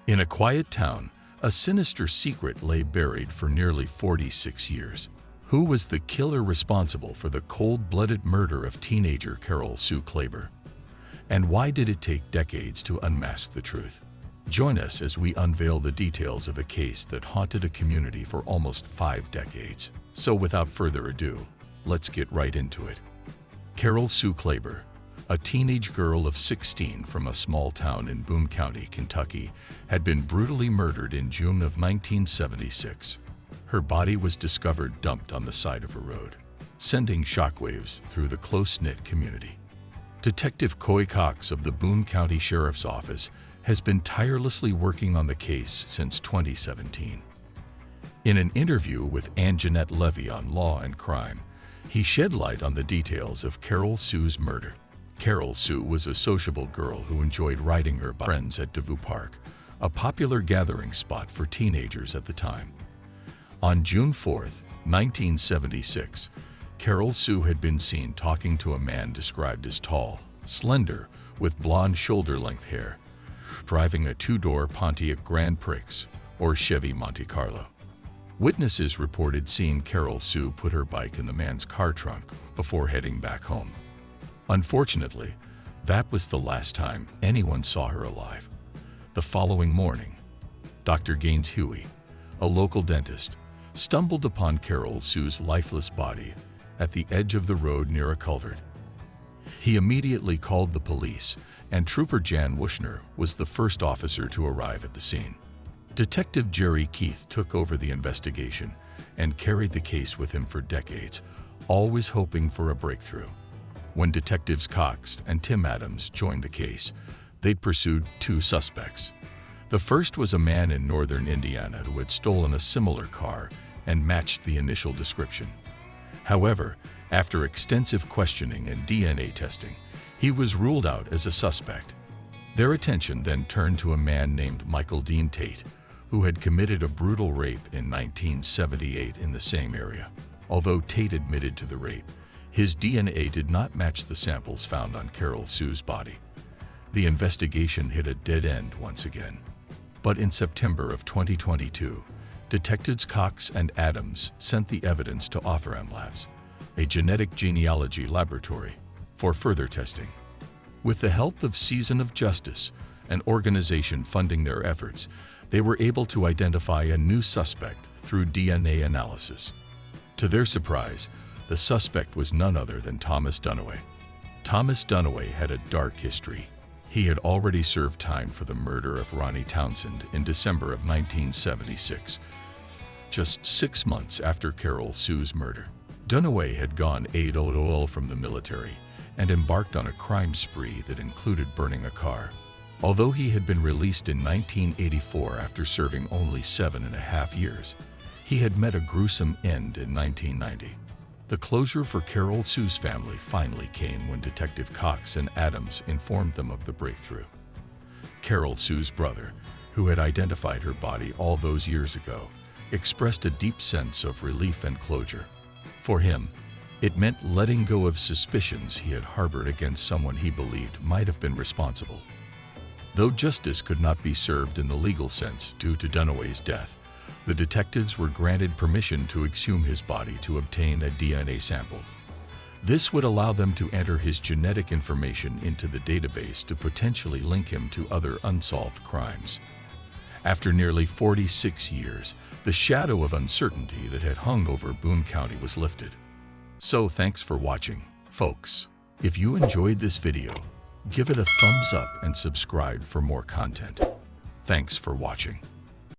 In a quiet town, a sinister secret lay buried for nearly 46 years. Who was the killer responsible for the cold-blooded murder of teenager Carol Sue Klaber? And why did it take decades to unmask the truth? Join us as we unveil the details of a case that haunted a community for almost 5 decades. So without further ado, let's get right into it. Carol Sue Klaber, a teenage girl of 16 from a small town in Boone County, Kentucky, had been brutally murdered in June of 1976. Her body was discovered dumped on the side of a road, sending shockwaves through the close-knit community. Detective Coy Cox of the Boone County Sheriff's Office has been tirelessly working on the case since 2017. In an interview with Ann-Jeanette Levy on Law and Crime, he shed light on the details of Carol Sue's murder. Carol Sue was a sociable girl who enjoyed riding her friends at Devou Park, a popular gathering spot for teenagers at the time. On June 4, 1976, Carol Sue had been seen talking to a man described as tall, slender, with blonde shoulder-length hair, driving a 2-door Pontiac Grand Prix or Chevy Monte Carlo. Witnesses reported seeing Carol Sue put her bike in the man's car trunk before heading back home. Unfortunately, that was the last time anyone saw her alive. The following morning, Dr. Gaines Huey, a local dentist, stumbled upon Carol Sue's lifeless body at the edge of the road near a culvert. He immediately called the police, and Trooper Jan Wushner was the first officer to arrive at the scene. Detective Jerry Keith took over the investigation and carried the case with him for decades, always hoping for a breakthrough. When Detectives Cox and Tim Adams joined the case, they pursued 2 suspects. The first was a man in northern Indiana who had stolen a similar car and matched the initial description. However, after extensive questioning and DNA testing, he was ruled out as a suspect. Their attention then turned to a man named Michael Dean Tate, who had committed a brutal rape in 1978 in the same area. Although Tate admitted to the rape, his DNA did not match the samples found on Carol Sue's body. The investigation hit a dead end once again. But in September of 2022, Detectives Cox and Adams sent the evidence to Othram Labs, a genetic genealogy laboratory, for further testing. With the help of Season of Justice, an organization funding their efforts, they were able to identify a new suspect through DNA analysis. To their surprise, the suspect was none other than Thomas Dunaway. Thomas Dunaway had a dark history. He had already served time for the murder of Ronnie Townsend in December of 1976, just 6 months after Carol Sue's murder. Dunaway had gone AWOL from the military and embarked on a crime spree that included burning a car. Although he had been released in 1984 after serving only 7.5 years, he had met a gruesome end in 1990. The closure for Carol Sue's family finally came when Detective Cox and Adams informed them of the breakthrough. Carol Sue's brother, who had identified her body all those years ago, expressed a deep sense of relief and closure. For him, it meant letting go of suspicions he had harbored against someone he believed might have been responsible. Though justice could not be served in the legal sense due to Dunaway's death, the detectives were granted permission to exhume his body to obtain a DNA sample. This would allow them to enter his genetic information into the database to potentially link him to other unsolved crimes. After nearly 46 years, the shadow of uncertainty that had hung over Boone County was lifted. So thanks for watching, folks. If you enjoyed this video, give it a thumbs up and subscribe for more content. Thanks for watching.